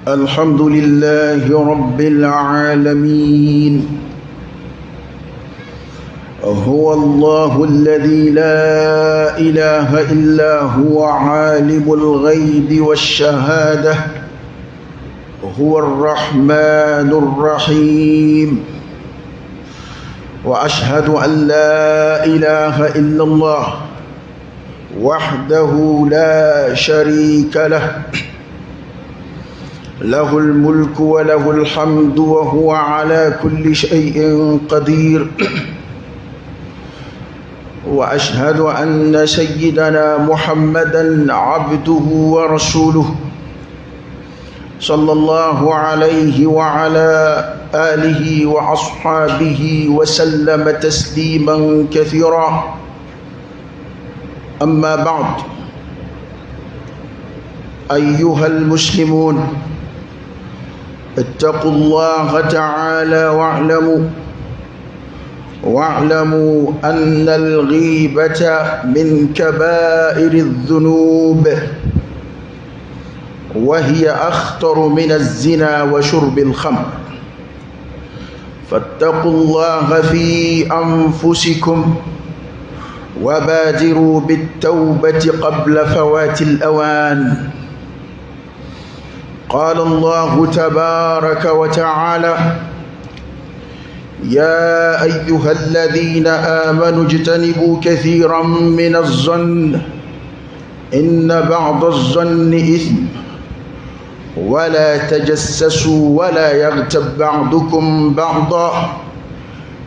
الحمد لله رب العالمين. هو الله الذي لا إله إلا هو عالم الغيب والشهادة، هو الرحمن الرحيم. وأشهد أن لا إله إلا الله وحده لا شريك له، له الملك وله الحمد وهو على كل شيء قدير. وأشهد أن سيدنا محمدًا عبده ورسوله، صلى الله عليه وعلى آله وأصحابه وسلم تسليمًا كثيرًا. أما بعد، أيها المسلمون، اتقوا الله تعالى واعلموا أن الغيبة من كبائر الذنوب، وهي أخطر من الزنا وشرب الخمر. فاتقوا الله في أنفسكم وبادروا بالتوبة قبل فوات الأوان. قال الله تبارك وتعالى: يا أيها الذين آمنوا اجتنبوا كثيرا من الظن إن بعض الظن إثم ولا تجسسوا ولا يغتب بعضكم بعضا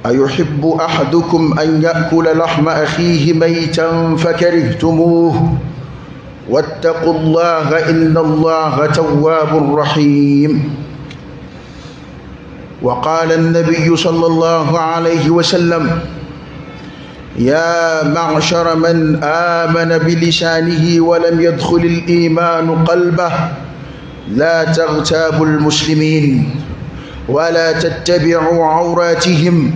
أيحب أحدكم أن يأكل لحم أخيه ميتا فكرهتموه واتقوا الله إن الله تواب رحيم. وقال النبي صلى الله عليه وسلم: يا معشر من آمن بلسانه ولم يدخل الإيمان قلبه، لا تغتابوا المسلمين ولا تتبعوا عوراتهم،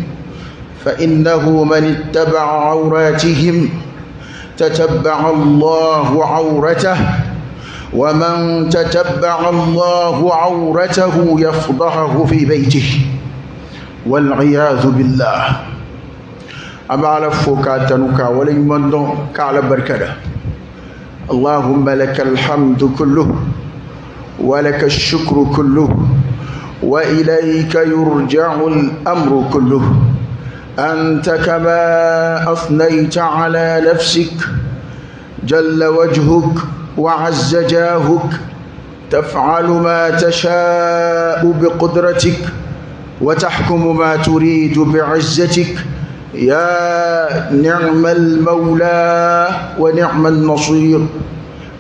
فإنه من اتبع عوراتهم تتبع الله عورته، ومن تتبع الله عورته يفضحه في بيته، والعياذ بالله. أما على فوكاتنك ولن مندون كعلى بركة. اللهم لك الحمد كله ولك الشكر كله وإليك يرجع الأمر كله. أنت كما أثنيت على نفسك جل وجهك وعز جاهك، تفعل ما تشاء بقدرتك وتحكم ما تريد بعزتك. يا نعم المولى ونعم النصير.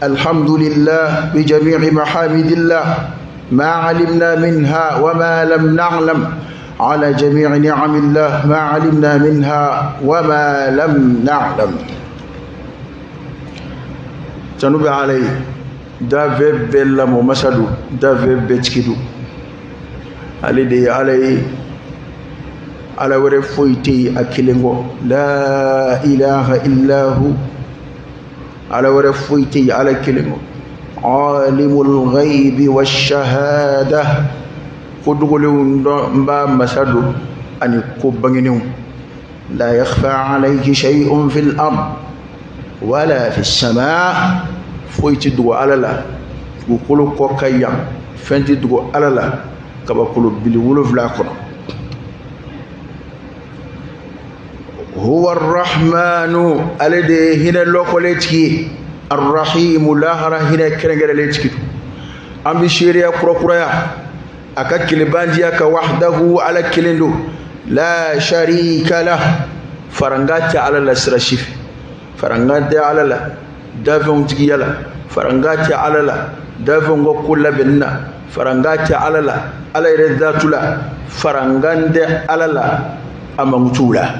الحمد لله بجميع محامد الله، ما علمنا منها وما لم نعلم، على جميع نعم الله ما علمنا منها وما لم نعلم. تنوب علي دافع بلا ممسدو دافع بتكدو علي دي على ورفويتي أكلمه لا إله إلا هو، على ورفويتي على كلمه عالم الغيب والشهادة. كدغلون با مسدو أن كوبانينو لا يخفى عليه شيء في الأرض ولا في السماء. فويتي دو على لا وكلو كوكايا فنتي دو على لا كبا كلو بيلولو فلاكو. هو الرحمن الذي هنا لوكوليتي الرحيم لا هنا كرنغليتي أم بشيريا كروكرويا أكا كلبانجيا كوحده على كلندو لا شريك له. فرنغاتي على السرشيف، فرنغاتي على لا دافون تيالا، فرنغاتي على لا دافون كل بنا، فرنغاتي على لا على رذاتلا، فرنغاندي على لا أمامتولا.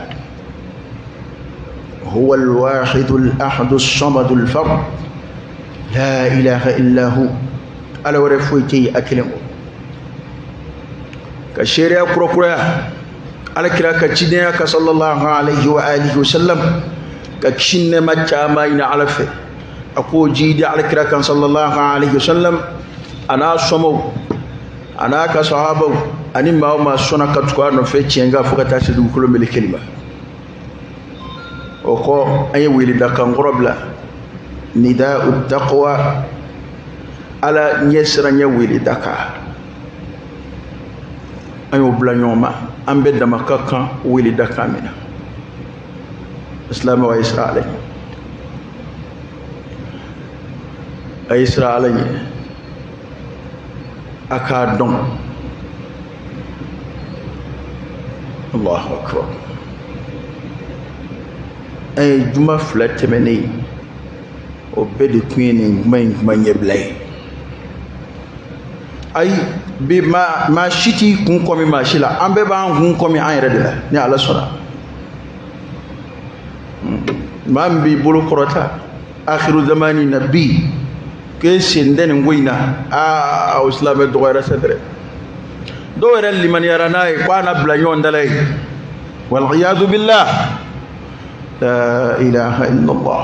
هو الواحد الأحد الصمد الفرد، لا إله إلا هو. على ورفويتي أكلمه كشيريا كروكرويا على كراك تشينيا صلى الله عليه وآله وسلم كشين ما تامين على في أقول جيدي على كراك صلى الله عليه وسلم أنا صمو ana ka sahaba ani ma sona ka tukwa no fe cienga fuka tashi du kulo mele kelima o ko ay wili da kan gorobla nida'u taqwa ala nyesra nya wili daka ayo bla nyoma ambe dama kan wili daka mina islam wa israel ay israel ni aka don Allahu akbar ay juma flatemene o bedi queen manye blay ay bi ma shiti kun komi ma shila ambe ba kun komi an yere de la ni ala sona mam bi bulu korota akhiru zamani nabi ke sinden ngoina a islam do gara sadre do era liman yarana e kwana blanyon dalay wal iyad billah la ilaha illa allah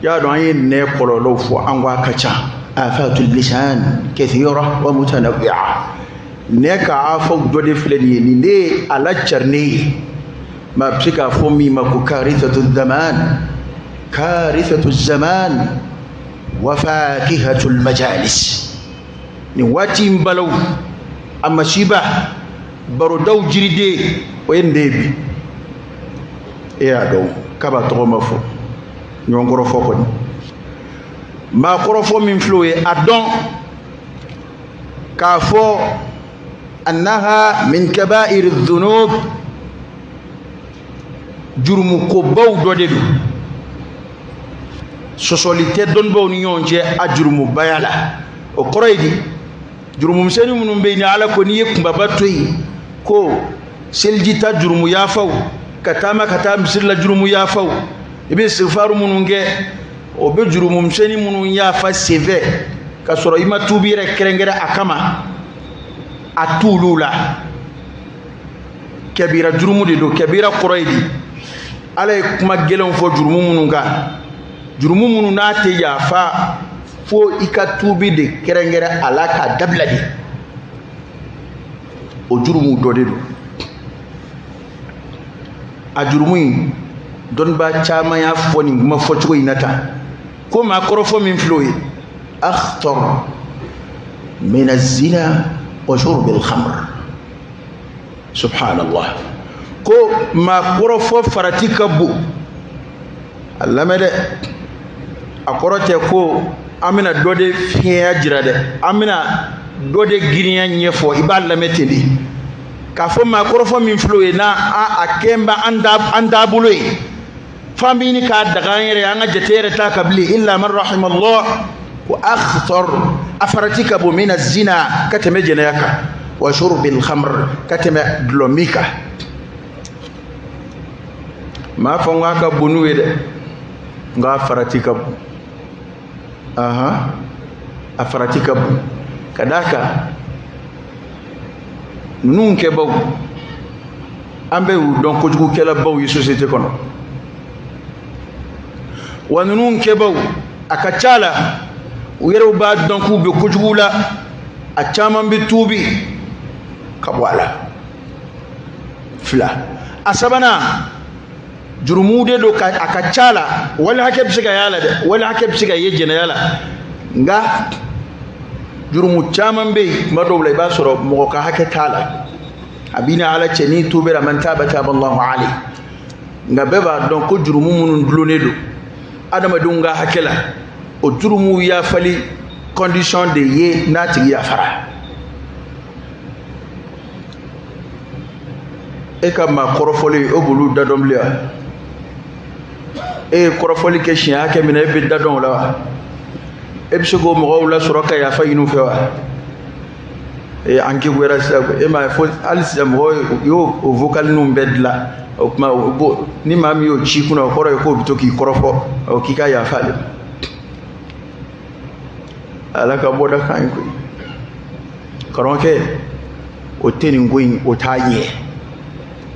ya do ayin ne kololo fo angwa kacha afatul lisan kathira wa mutanawwi'a ne ka afa do de fleni ni ne ala charni ma psika fo mi ma ku karithatu zaman كارثة الزمان وفاكهة المجالس نواتي مبلو أما شبه بردو جريدي وين ديبي إيه دو كبا تغمفو نيون غرفو كوني ما غرفو من فلوي أدون كافو أنها من كبائر الذنوب جرم كوبو دوديدو sosolite don bo ni yonje ajurumu bayala o koroydi jurumu seni munum be ni ala ko ni yekumba batoyi ko seljita jurumu yafaw katama misilla jurumu yafaw ibe sifaru mununge o be jurumu seni munun yafa seve ka soro ima tubire kerengere akama atulula kabira jurumu de do kabira koroydi ala kuma gelon fo jurumu mununga jurumu munu na te yafa fo ikatubi de kerengere alaka dabladi o jurumu dodedo a jurumu don ba chama ya foni ma focho inata ko ma korofo min floye akhtar min az-zina wa shurb al-khamr subhanallah ko ma korofo faratika bu allamede akorote ko amina dode fiya jirade amina dode girinya nyefo iballa meteli ka fo ma korofo min floye na akemba anda buloy famini ka daga yere anga jetere ta kabli illa man rahimallah wa akhtar afaratika bu min az-zina katame jenayaka wa shurbil khamr katame glomika ma fonga ka bunu wede nga faratika bu afaratika bu kadaka nunke baw ambe wu don ko jugu kala baw yi société kono wa nunke baw akachala uyero ba don ku be ko jugula a chaman bi tubi kabwala fla asabana jurumude do akachala wala hake bisiga yala de wala hake bisiga yejena yala nga jurumu chaman be madowle ba soro mo ka hake tala abina ala cheni tubera man tabata Allahu ali nga beba don ko jurumu munun dlonedo adama dunga hakela o jurumu ya fali condition de ye nati ya fara e kama korofoli obulu dadomlia e korofoli ke shiya ke mina be dadon la e bisogo mo wala suraka ya fayinu fewa e anki wera sa e ma fo alisa mo yo o vocal num bedla o kuma ni mam yo chi kuna koro ko bitoki korofo o kika ya fale alaka boda kan ko koronke o teni ngoyin o taye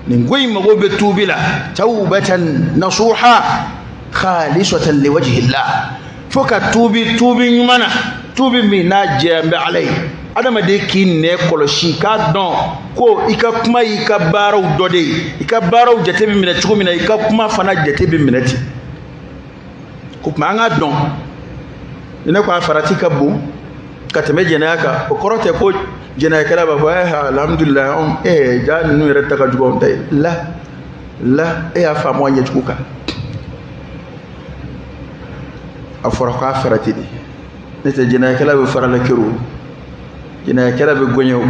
ni ngoyin mago be tubila tawbatan nasuha khalisatan liwajhi Allah foka tubi mana tubi min n'a jɛya bɛ ala ye adamaden k'i nɛ kɔlɔsi k'a dɔn ko i ka kuma y'i ka baaraw dɔ de ye i ka baaraw jate bɛ minɛ cogo min na i ka kuma fana jate bɛ minɛ ten ko tuma an k'a dɔn ni ne ko a farati ka bon ka tɛmɛ jɛnɛya kan o kɔrɔ tɛ ko jɛnɛyakɛla b'a fɔ alhamdulilayi ja ninnu yɛrɛ ta ka jugu anw ta ye la e y'a faamu a ɲɛjugu kan a fɔra k'a farati de ne tɛ jɛnɛyakɛla bɛ farala kero jɛnɛyakɛla bɛ gɔɲɛw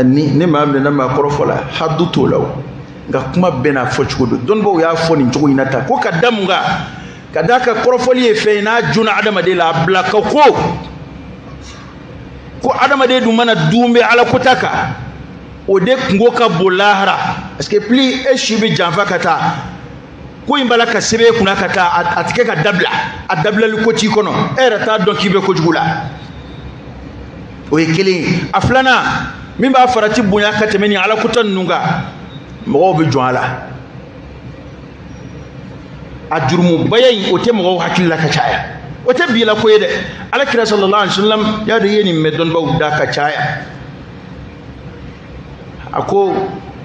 ni maa min na maa kɔrɔ fɔ la hadu t'o la nka kuma bɛɛ n'a fɔcogo don dɔnnibaw y'a fɔ nin cogo in na tan ko ka da mun kan ka d'a ka kɔrɔfɔli ye fɛn ye n'a jona adamaden la a bila ka ko adamaden dun mana dun bɛ ala kota kan o de kungo ka bon lahara parce que plus e si bɛ janfa ka taa ko in b'a la ka sɛbɛn e kunna ka taa a tigɛ ka dabila a dabilali ko t'i kɔnɔ e yɛrɛ t'a dɔn k'i bɛ kojugu la o ye kelen ye a filanan min b'a farati bonya ka tɛmɛ nin ala kota ninnu kan mɔgɔw bɛ jɔn a la a jurumubaya in o tɛ mɔgɔw hakili la ka caya o tɛ bi la ko ye dɛ alakira sallallahu alaihi wasallam y'a dɔn i ye nin mɛn dɔnnibaw da ka caya a ko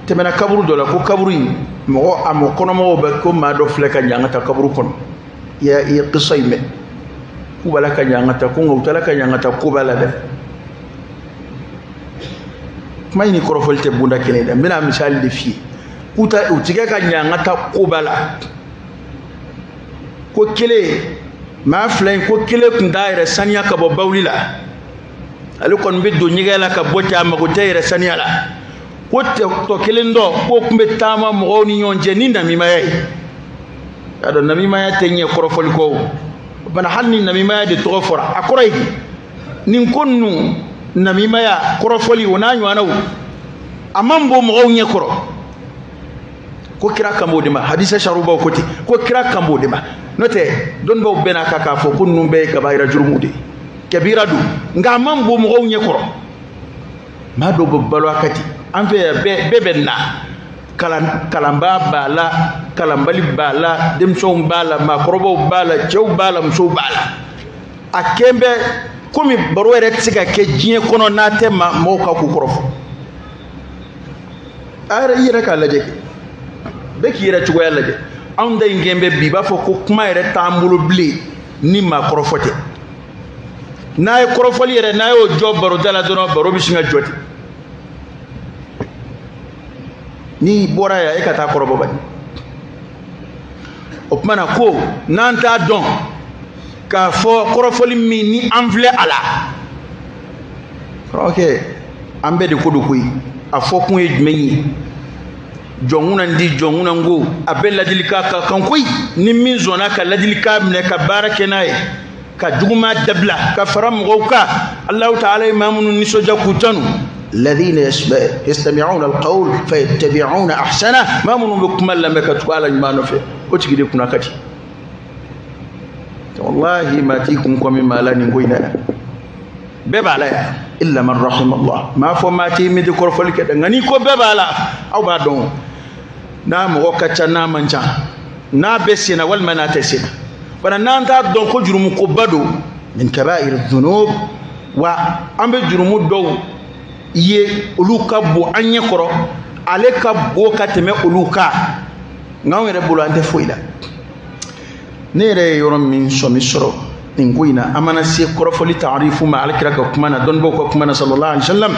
tɛmɛna kaburu dɔ la ko kaburu in mɔgɔ a mɔ kɔnɔmɔgɔw bɛ ko maa dɔ filɛ ka ɲɛ an ka taa kaburu kɔnɔ i ye kisa in mɛn k'u b'a la ka ɲɛ an ka taa ko nka u taara ka ɲɛ an ka taa ko b'a la dɛ kuma in ni kɔrɔfɔli tɛ bonda kelen dɛ n bɛna misali de f'i ye k'u tigɛ ka ɲɛ an ka taa ko b'a la ko kelen maa fila in ko kelen tun t'a yɛrɛ saniya ka bɔ bawuli la ale kɔni bɛ don ɲɛgɛn la ka bɔ ten a mago tɛ yɛrɛ saniya la ko tɔ kelen dɔ k'o tun bɛ taama mɔgɔw ni ɲɔgɔn cɛ ni namimaya ye y'a dɔn namimaya tɛ ɲɛ kɔrɔfɔli kɔ o bana hali ni namimaya de tɔgɔ fɔra a kɔrɔ ye di nin ko ninnu namimaya kɔrɔfɔli o n'a ɲɔgɔnnaw a man bon mɔgɔw ɲɛ kɔrɔ ko kira kan b'o de ma hadisa sarubaw ko ten ko kira kan b'o de ma n'o tɛ dɔnnibaw bɛɛ n'a kan k'a fɔ ko ninnu bɛɛ ye kabayira jurumu de ye kabira don nka a man bon mɔgɔw ɲɛ kɔrɔ maa dɔw bɛ balo a ka di an fɛ yan bɛɛ bɛ na kalanbaa b'a la kalanbali b'a la denmisɛnw b'a la maakɔrɔbaw b'a la cɛw b'a la musow b'a la a kɛn bɛ komi baro yɛrɛ tɛ se ka kɛ diɲɛ kɔnɔ n'a tɛ mɔgɔw ka k'u kɔrɔ fɔ a yɛrɛ i yɛrɛ k'a lajɛ bɛɛ k'i yɛrɛ cogoya lajɛ anw da in gɛn bɛ bi i b'a fɔ ko kuma yɛrɛ t'an bolo bilen ni maa kɔrɔfɔ tɛ n'a ye kɔrɔfɔli yɛrɛ n'a y'o jɔ baroda la dɔrɔn baro bɛ sin ka jɔ ten n'i bɔra yan e ka taa kɔrɔbɔ bani o tuma na ko n'an t'a dɔn k'a fɔ kɔrɔfɔli min ni an filɛ a la ok an bɛɛ de ko don koyi a fɔ kun ye jumɛn ye jɔnkunan di jɔnkunan ko a bɛ ladilikan ka kan koyi ni min sɔnna ka ladilikan minɛ ka baara kɛ n'a ye ka juguma dabila ka fara mɔgɔw kan Alahu ta'ala ye maa minnu nisɔndiya k'u tanu الذين يستمعون القول فيتبعون أحسنه ما منهم بكم لما كتبوا على ما نفع وتجدي كنا كتي والله ما تيكم كم ما لا نقولنا ببالا إلا من رحم الله ما فما تي مدي كرفلك دعني كو ببالا أو بعدهم نام وكتشنا منجا نابسنا والمناتسنا فنانتا دون كجرم كبدو من كبائر الذنوب وأم بجرم دو ye olu ka bon an ɲɛ kɔrɔ ale ka bon ka tɛmɛ olu kan nka anw yɛrɛ bolo an tɛ foyi la ne yɛrɛ ye yɔrɔ min sɔrɔ nin ko in na an mana se kɔrɔfɔli taarifu ma alakira ka kuma na dɔnnibaw ka kuma na sallallahu alaihi wasallam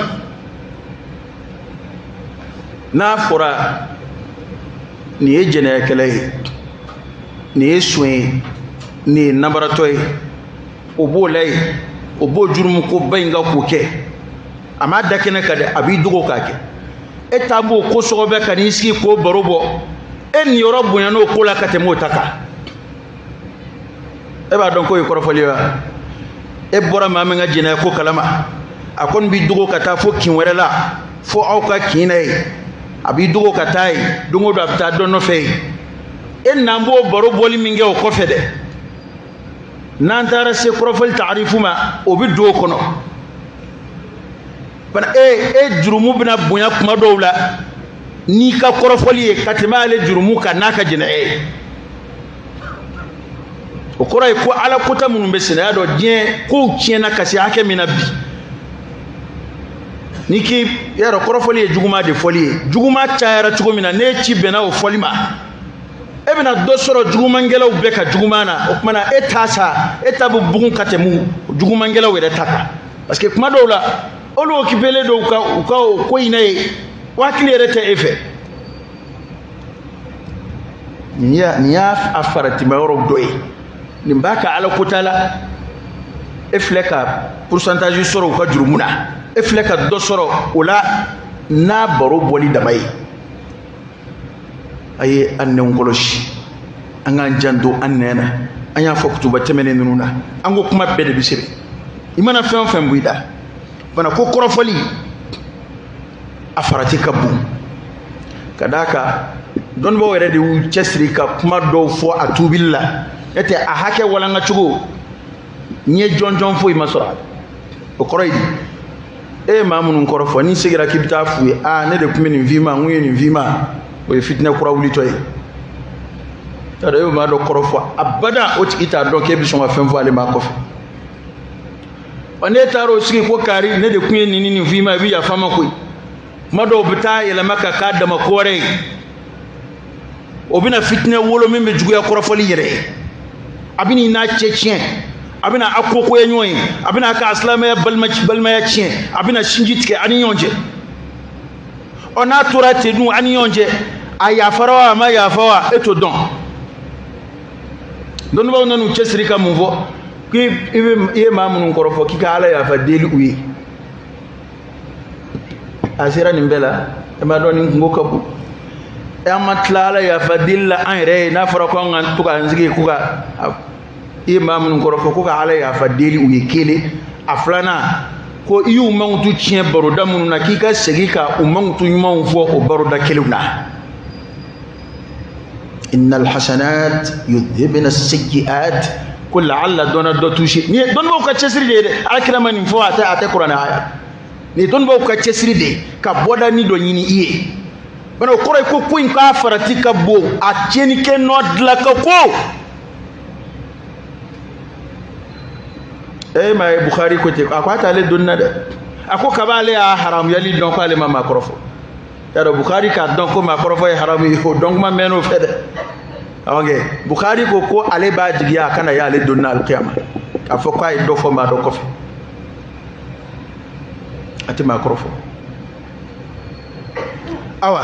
n'a fɔra nin ye jɛnɛyakɛla ye nin ye son ye nin ye nabaratɔ ye o b'o la ye o b'o jurumu ko ba in ka k'o kɛ a ma da kɛnɛ ka dɛ a b'i dogo k'a kɛ e t'a b'o ko sɔgɔbɛ ka n'i sigi k'o baro bɔ e nin yɔrɔ bonya n'o ko la ka tɛmɛ o ta kan e b'a dɔn k'o ye kɔrɔfɔli ye wa e bɔra maa min ka jɛnɛya ko kalama a kɔni b'i dogo ka taa fo kin wɛrɛ la fo aw ka kin na ye a b'i dogo ka taa ye don o don a bɛ taa dɔ nɔfɛ ye e n'an b'o baro bɔli min kɛ o kɔfɛ dɛ n'an taara se kɔrɔfɔli taarifu ma o bɛ don o kɔnɔ bana e jurumu bɛna bonya kuma dɔw la n'i ka kɔrɔfɔli ye ka tɛmɛ ale jurumu kan n'a ka jɛnɛya ye o kɔrɔ ye ko ala kota minnu bɛ senna y'a dɔn diɲɛ kow tiɲɛna ka se hakɛ min na bi ni k'i y'a dɔn kɔrɔfɔli ye juguman de fɔli ye juguman cayara cogo min na n'e ci bɛnna o fɔli ma e bɛna dɔ sɔrɔ jugumangɛlaw bɛɛ ka juguman na o kumana e t'a sa e ta bɛ bugun ka tɛmɛ jugumangɛlaw yɛrɛ ta kan parce que kuma dɔw la olu occupelen don u ka o ko in na ye o hakili yɛrɛ tɛ e fɛ nin y'a faratima yɔrɔ dɔ ye nin b'a ka ala kota la e filɛ ka pourcentage sɔrɔ u ka jurumu na e filɛ ka dɔ sɔrɔ o la n'a baro bɔli dama ye a ye an nɛnw kɔlɔsi an k'an janto an nɛn na an y'a fɔ kutuba tɛmɛnen ninnu na an ko kuma bɛɛ de bɛ sɛbɛn i mana fɛn o fɛn bɔ i da fana ko kɔrɔfɔli a farati ka bon ka d'a kan dɔnnibaaw yɛrɛ de y'u cɛsiri ka kuma dɔw fɔ a tubili la n'o tɛ a hakɛ walanga cogo n ye jɔnjɔn foyi ma sɔrɔ o kɔrɔ ye di e ye maa minnu kɔrɔfɔ ni seginna k'i bɛ taa f'u ye ne de tun bɛ nin f'i ma n kun ye nin f'i ma o ye fitinɛ kura wulitɔ ye t'a dɔn e maa dɔ kɔrɔfɔ abada o tigi t'a dɔn k'e bɛ sɔn ka fɛn fɔ ale ma kɔfɛ ɔ n'e taara o sigi ko kaari ne de tun ye nin f'i ma i bɛ yafa ma koyi kuma dɔw bɛ taa yɛlɛma ka k'a dama ko wɛrɛ ye o bɛna fitinɛ wolo min bɛ juguya kɔrɔfɔli yɛrɛ ye a bɛ n'i n'a cɛ tiɲɛ a bɛna a koko ye ɲɔgɔn ye a bɛna a ka silamɛya balimaya tiɲɛ a bɛna sinji tigɛ ani ɲɔgɔn cɛ ɔ n'a tora ten dun ani ɲɔgɔn cɛ a yafara wa a ma yafa wa e t'o dɔn dɔnnibaaw nan'u cɛsiri ka mun fɔ k'i ye maa minnu kɔrɔfɔ k'i ka ala yafa deli u ye a sera nin bɛɛ la e m'a dɔn nin kungo ka bon an ma tila ala yafa deli la an yɛrɛ ye n'a fɔra ko an ka to k'an sigi ko ka i ye maa minnu kɔrɔfɔ ko ka ala yafa deli u ye kelen a filanan ko i y'u mankutu tiɲɛ baroda minnu na k'i ka segin ka u mankutu ɲumanw fɔ o baroda kelenw na innal hasanat yudhibna as-sayyi'at ko la'alla dɔnna dɔ touché ni dɔnnibaaw ka cɛsiri de ye dɛ alakira ma nin fɔ a tɛ kuranɛ aya ni dɔnnibaaw ka cɛsiri de ka bɔda ni dɔ ɲini i ye bana o kɔrɔ ye ko in k'a farati ka bon a tiɲɛnikɛ nɔ dilan ka ko maa ye Bukhari ko ten a ko a t'ale dɔnni na dɛ a ko kaba ale y'a haramuyali dɔn ko ale ma maa kɔrɔfɔ y'a dɔn Bukhari k'a dɔn ko maa kɔrɔfɔ ye haramu ye o dɔn kuma mɛnn'o fɛ dɛ ok Bukhari ko ale b'a jigiya a kana ye ale dɔnni na alikiyama k'a fɔ k'a ye dɔ fɔ maa dɔ kɔfɛ a tɛ maa kɔrɔfɔ awa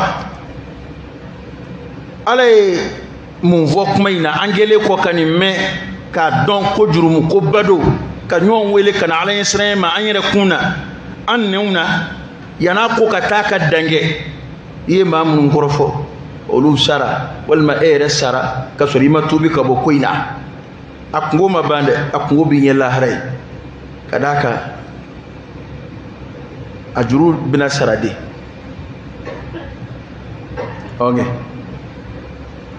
ala ye mun fɔ kuma in na an kɛlen kɔ ka nin mɛn k'a dɔn ko jurumu ko ba don ka ɲɔgɔn wele ka na ala ɲɛ siran ma an yɛrɛ kun na an nɛnw na yan'a ko ka taa ka dangɛ i ye maa minnu kɔrɔfɔ olu sara walima e yɛrɛ sara ka sɔrɔ i ma tuubi ka bɔ ko in na a kungo ma ban dɛ a kungo b'i ɲɛ lahara ye ka d'a kan a juru bɛna sara de ok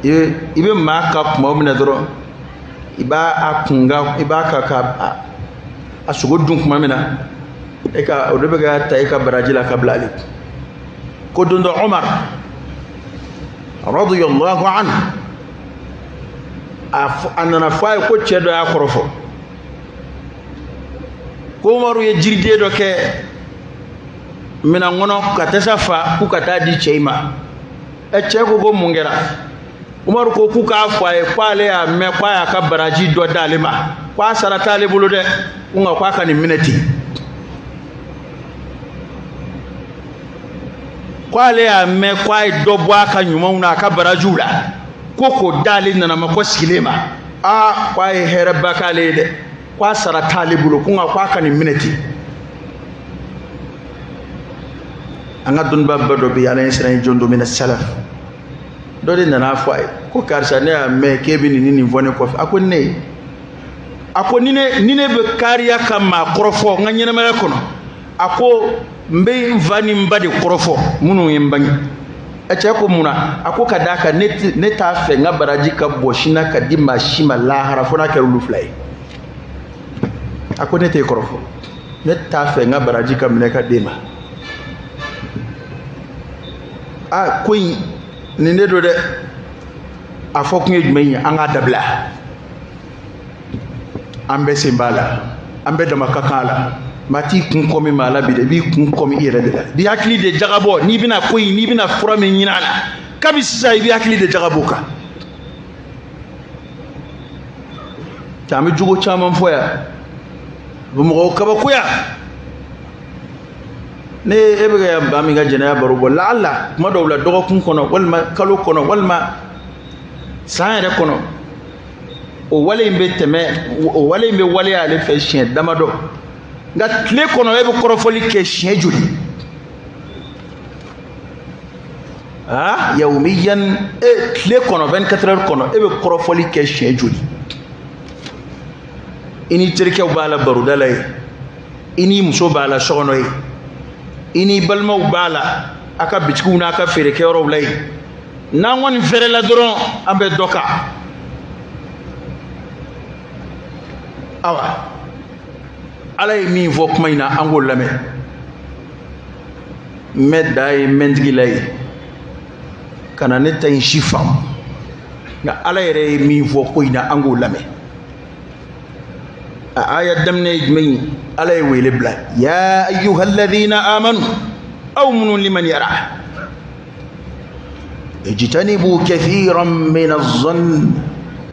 i bɛ maa ka kuma min na dɔrɔn i b'a kunga i b'a ka a sogo dun kuma min na o de bɛ ka ta i ka baraji la ka bila ale ko don dɔ Umar radiyallahu anhu a nana fɔ a ye ko cɛ dɔ y'a kɔrɔfɔ ko Umaru ye jiriden dɔ kɛ minan kɔnɔ ka tasa fa k'u ka taa di cɛ in ma cɛ ko mun kɛra Umaru ko k'u k'a fɔ a ye k'ale y'a mɛn k'a y'a ka baraji dɔ d'ale ma k'a sara t'ale bolo dɛ nka k'a ka nin minɛ ten k'ale y'a mɛn k'a ye dɔ bɔ a ka ɲumanw na a ka barajiw la ko d'ale nana ma ko sigilen ma k'a ye hɛrɛba k'ale ye dɛ k'a sara t'ale bolo nka k'a ka nin minɛ ten an ka dɔnniba ba dɔ bɛ yen ala ɲɛ siran ye jɔn dɔ mina salaf dɔ de nana fɔ a ye ko karisa ne y'a mɛn k'e bɛ nin fɔ ne kɔfɛ a ko ne a ko ni ne bɛ kariya ka maa kɔrɔfɔ n ka ɲɛnamaya kɔnɔ a ko n bɛ n fa ni n ba de kɔrɔfɔ minnu ye n bange cɛ ko mun na a ko ka d'a kan ne t'a fɛ n ka baraji ka bɔ sini ka di maa si ma lahara fo n'a kɛra olu fila ye a ko ne t'e kɔrɔfɔ ne t'a fɛ n ka baraji ka minɛ ka d'e ma ko in nin de don dɛ a fɔ kun ye jumɛn ye an k'a dabila ambe sembala ambe dama kakala mati kun komi mala bi de bi kun komi ire de la bi hakli de jagabo ni bina koyi ni bina fura min nyinala kabi sisa bi hakli de jagabo ka tami jugo chaman foya bu mo kaba kuya ne ebe ga ba mi ga jena baro bo la alla ma dawla dogo kun kono walma kalo kono walma saare kono o wale imbe teme o wale imbe wale ale fe chien damado nga tle kono ebe korofoli ke chien juli yawmiyan tle kono 24 heures kono ebe korofoli ke chien juli ini tirke bala baru dalay ini muso bala sogono yi ini balma bala aka bitku na aka fere ke ro lay na won fere la doron ambe doka awa alay mi vok mayna angol lame medday mendgi lay kana ne tay shifam nga alay re mi vok ina angol lame آية دمنا يجمعين على ويل بلا يا أيها الذين آمنوا أؤمنوا لمن يرى اجتنبوا كثيرا من الظن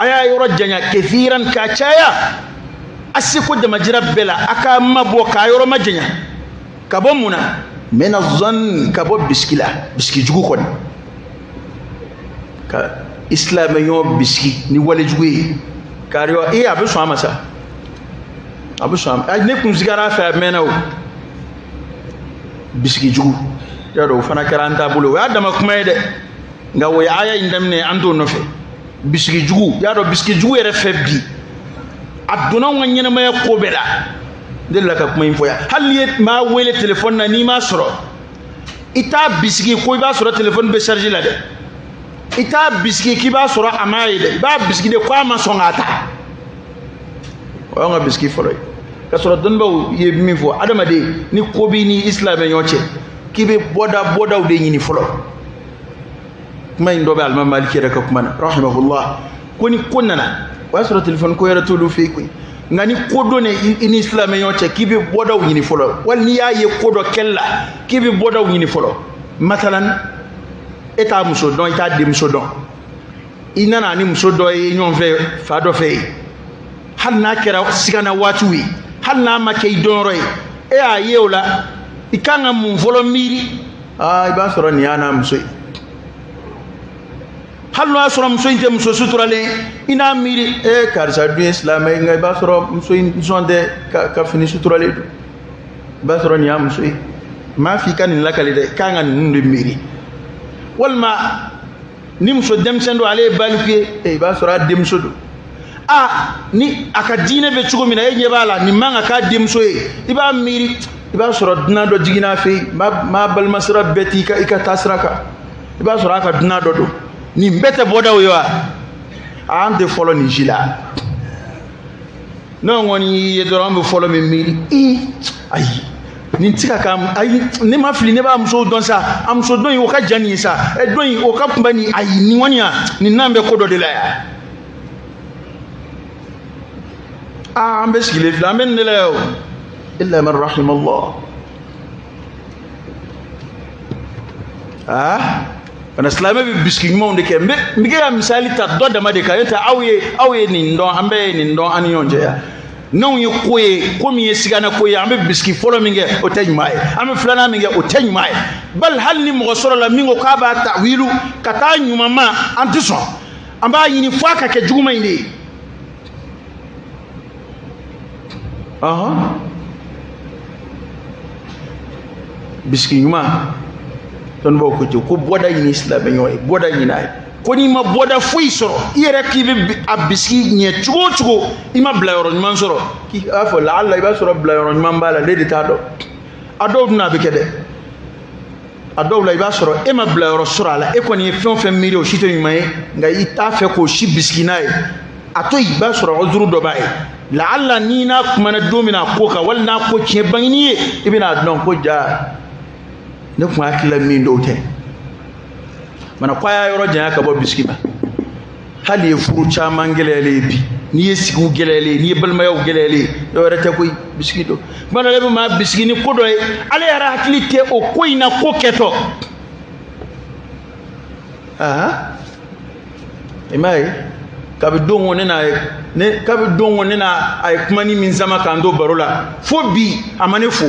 أيا يرجع كثيرا كاتشايا أسيكود مجرب بلا أكا مبو كايرو مجنيا كبومنا من الظن كبو بسكلا بسكي جوكون كإسلام يوم بسكي نوالي جوي كاريو إيه أبو سوامسا abu sham ay nekum zigara fa menaw biski jugu ya do fana karanta bulo ya dama kuma de nga wo aya indamne ando no fe biski jugu ya do biski jugu ere febbi aduna wanyena may ko bela de la ka kuma info ya haliye ma wele telephone na ni ma soro ita biski ko ba soro telephone be charger la de ita biski ki ba soro amaye de ba biski de kwa ma songata wa nga biski folo kasoro donba ye mi fo adama de ni ko bi ni islam en yoche kibe boda de nyini folo kuma ndo be alma maliki reka kuma rahimahullah koni konnana wa sura telefon ko yara tolu fe ko ngani ko do ne in islam en yoche kibe boda nyini folo wal ni ya ye ko do kella kibe boda nyini folo matalan eta muso don eta de muso don inana ni muso do e nyon fe fa do fe hal na kera sigana watuwi hal na make donroy e a yewla ikanga mun volo miri iba soro ni ana musoy hal no asoro musoy inte muso suturale ina miri karsa du islam ngai ba soro musoy zonde ka fini suturale do ba soro ni am musoy ma fi kan la kalide kanga nunde miri walma nimso demsendo ale balkuye ba soro demso do ni akadine be chugo mina yenye bala ni manga ka demso e iba miri iba soro dina do jigina fe ma bal masra beti ka ika tasraka iba soro aka dina do ni mbete boda wewa ande follow ni jila no ngoni yedoram be follow me miri ayi ni tika kam ayi ni ma fili ne ba amso don sa amso don yi o ka jani sa e don yi o ka mbani ayi ni wonia ni nambe kodo de la ya ambe skile flamen ne leo illa man rahim Allah ana slama bi biski mo de kembe mbige ya misali ta do da made kayeta awye ni ndo ambe ni ndo an yonje ya non yi koye komi yesigana koye ambe biski folo minge o tanymae ambe flana minge o tanymae bal hal ni mo soro la mingo ka ba tawilu kata nyuma ma antiso amba yini faka ke juguma inde biski nyuma ton boko ko boda yini islam yoy boda yini ay ko ni ma boda fuy soro yere ki be abiski nye chugo ima blayoro man soro ki afo la alla iba soro blayoro man bala de ta do ado na be kede ado la iba soro e ma blayoro soro ala e ko ni fon miri o shito nyuma e nga ita fe ko shi biski nay ato iba soro uzuru do bay la alla ni na kuma na domina ko ka wal na ko ke bangini ibina don ko ja ne kuma akila min do te mana kwaya yoro jan ka bo biski ba hali furu cha mangelele bi ni ye sigiw gɛlɛyalen ni ye balimayaw gɛlɛyalen dɔ wɛrɛ tɛ koyi bisigi do kuma dɔ la i bɛ maa bisigi ni ko dɔ ye ale yɛrɛ hakili tɛ o ko in na ko kɛtɔ i m'a ye kabi don o ne na a ye kuma ni min sama k'an to baro la fo bi a ma ne fo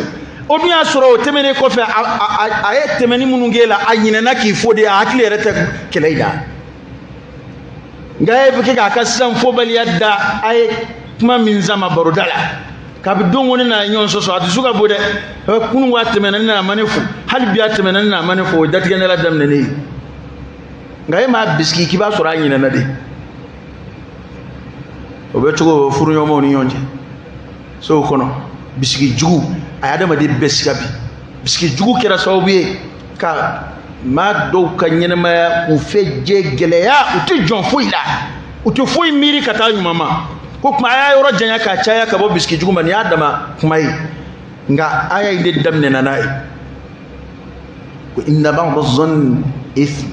o dun y'a sɔrɔ o tɛmɛnen kɔfɛ a ye tɛmɛni minnu k'e la a ɲinɛna k'i fo de a hakili yɛrɛ tɛ kɛlɛ in na nka e bɛ kɛ k'a ka sisan fobaliya da a ye kuma min sama baroda la kabi don o ne na ɲɔgɔn sɔsɔ a dusu ka bon dɛ kunun a tɛmɛna ne na a ma ne fo hali bi a tɛmɛna ne na a ma ne fo o ye datigɛndala daminɛ ne ye nka e m'a bisigi k'i b'a sɔrɔ a ɲinɛna de o bɛ cogo furuɲɔgɔnmaw ni ɲɔgɔn cɛ so kɔnɔ bisigi jugu a ye adamaden bɛɛ siga bi bisigi jugu kɛra sababu ye ka maa dɔw ka ɲɛnɛmaya u fɛ jɛ gɛlɛya u tɛ jɔn foyi la u tɛ foyi miiri ka taa ɲuman ma ko kuma a y'a yɔrɔ janya ka caya ka bɔ bisigi jugu ma nin y'a dama kuma ye nka aya in de daminɛna n'a ye ko inna ba'da zanni ithm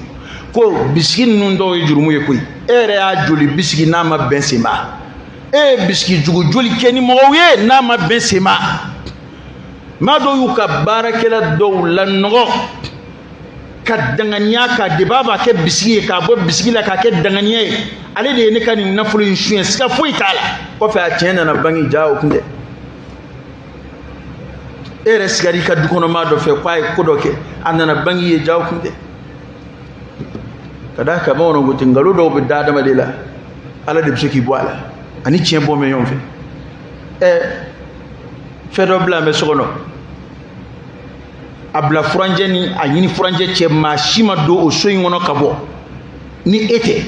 ko bisigi ninnu dɔw ye jurumu ye koyi e yɛrɛ y'a joli bisigi n'a ma bɛn sen ma e ye bisigi jugu joli kɛ ni mɔgɔw ye n'a ma bɛn sen ma maa dɔw y'u ka baarakɛla dɔw lanɔgɔ ka danganiya ka debaa b'a kɛ bisigi ye k'a bɔ bisigi la k'a kɛ danganiya ye ale de ye ne ka nin nafolo in suɲɛ siga foyi t'a la kɔfɛ a tiɲɛ nana bange ja o kun tɛ e yɛrɛ sigara i ka du kɔnɔ maa dɔ fɛ k'a ye ko dɔ kɛ a nana bange ye ja o kun tɛ ka da ka bamananw ko ten nkalon dɔw bɛ da adamaden la ala de bɛ se k'i bɔ a la ani tiɲɛ bɔ mɛn ɲɔgɔn fɛ fɛn dɔ bila an bɛ so kɔnɔ a bila furanjɛ ni a ɲini furanjɛ cɛ maa si ma don o so in kɔnɔ ka bɔ ni e tɛ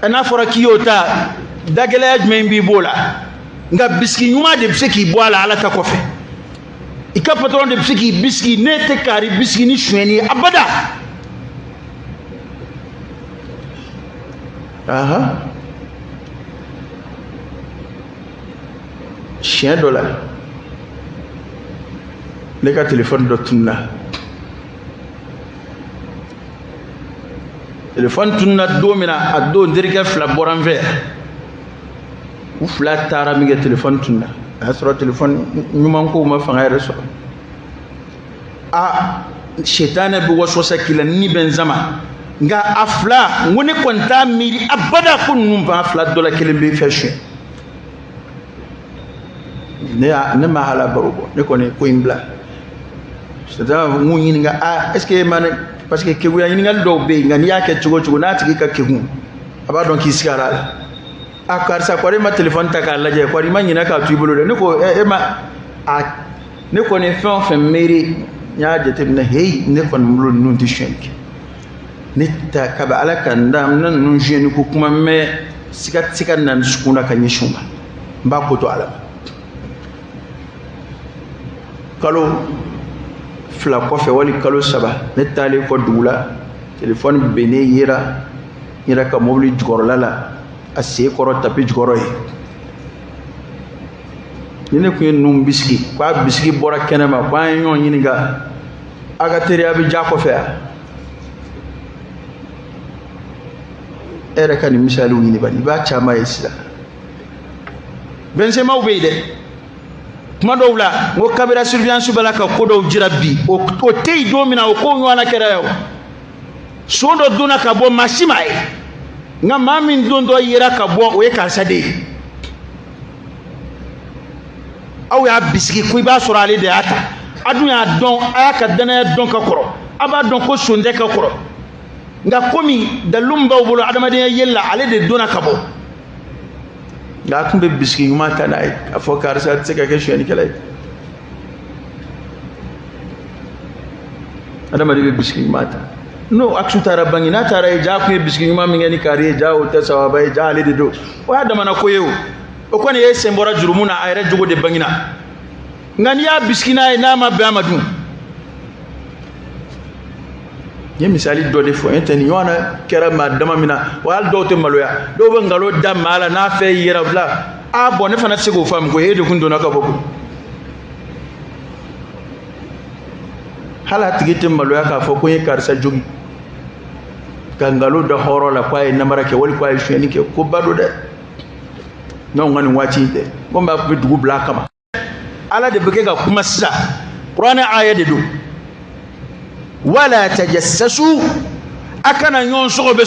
n'a fɔra k'i y'o ta dagɛlɛya jumɛn b'i b'o la nka bisigi ɲuman de bɛ se k'i bɔ a la ala ta kɔfɛ i ka patɔrɔn de bɛ se k'i bisigi ne tɛ kari bisigi ni sonyɛni ye abada siɲɛ dɔ la ne ka telefɔni dɔ tununa telefɔni tununa don min na a don n terikɛ fila bɔra n fɛ u fila taara min kɛ telefɔni tununa a y'a sɔrɔ telefɔni ɲuman kow ma fanga yɛrɛ sɔrɔ sɛtanɛ bɛ waswasa k'i la ni bɛ n zama nka a fila n ko ne kɔni t'a miiri abada ko ninnu ban fila dɔ la kelen bɛ fɛ suɲɛ ne ma hala baro bɔ ne kɔni ko in bila sɛtanɛ n k'u ɲininka est-ce que ma ne parce que kegunya ɲininkali dɔw bɛ yen nka n'i y'a kɛ cogo o cogo n'a tigi ka kegun a b'a dɔn k'i sigara a la karisa kɔri ma telefɔni ta k'a lajɛ kɔri ma ɲinɛ k'a to i bolo dɛ ne ko e ma ne kɔni fɛn o fɛn miiri n y'a jateminɛ heyi ne kɔni bolo ninnu tɛ suɲɛli kɛ ne ta kabi ala ka n da n na ninnu suɲɛni ko kuma mɛ siga tɛ se ka na dusukun na ka ɲɛsin u ma n b'a ko to ala ma kalo fila kɔfɛ wali kalo saba ne taalen kɔ dugu la telefɔni bɛ ne yera n yɛrɛ ka mobili jukɔrɔla la a sen kɔrɔ tapi jukɔrɔ ye ni ne tun ye ninnu bisigi k'a bisigi bɔra kɛnɛma k'an ye ɲɔgɔn ɲininka a ka teriya bɛ ja kɔfɛ yan e yɛrɛ ka nin misaliw ɲini bani i b'a caman ye sisan bɛnsɛmaw bɛ yen dɛ kuma dɔw la n ko kabira surveillance b'a la ka ko dɔw jira bi o tɛ yen don min na o kow ɲɔgɔnna kɛra yan o so dɔ donna ka bɔ maa si ma ye nka maa min don dɔ yera ka bɔ o ye karisa de ye aw y'a bisigi ko i b'a sɔrɔ ale de y'a ta a dun y'a dɔn a y'a ka danaya dɔn ka kɔrɔ a b'a dɔn ko son tɛ ka kɔrɔ nka komi dalilu min b'aw bolo adamadenya yeli la ale de donna ka bɔ nka a tun bɛ bisigi ɲuman ta n'a ye k'a fɔ karisa tɛ se ka kɛ sonyɛlikɛla ye adamaden bɛ bisigi ɲuman ta n'o aksu taara bange n'a taara ye ja kun ye bisigi ɲuman min kɛ ni kari ye ja o tɛ sababa ye ja ale de don o y'a damana ko ye o kɔni ye sen bɔra jurumu na a yɛrɛ jogo de bangina nka n'i y'a bisigi n'a ye n'a ma bɛn a ma dun n ye misali dɔ de fɔ n tɛ nin ɲɔgɔn na kɛra maa dama min na wa hali dɔw tɛ maloya dɔw bɛ nkalon da maa la n'a fɛ yɛrɛ bila bɔn ne fana tɛ se k'o faamu ko e de kun donna ka bɔ ko hali a tigi tɛ maloya k'a fɔ ko n ye karisa jogi ka nkalon da hɔrɔn la k'a ye namara kɛ wali k'a ye sonyɛni kɛ ko ba don dɛ non ngani wati de gomba be dugu bla kama ala de beke ga kuma sa qur'ana aya de do wala tajassasu akana nyon sogobe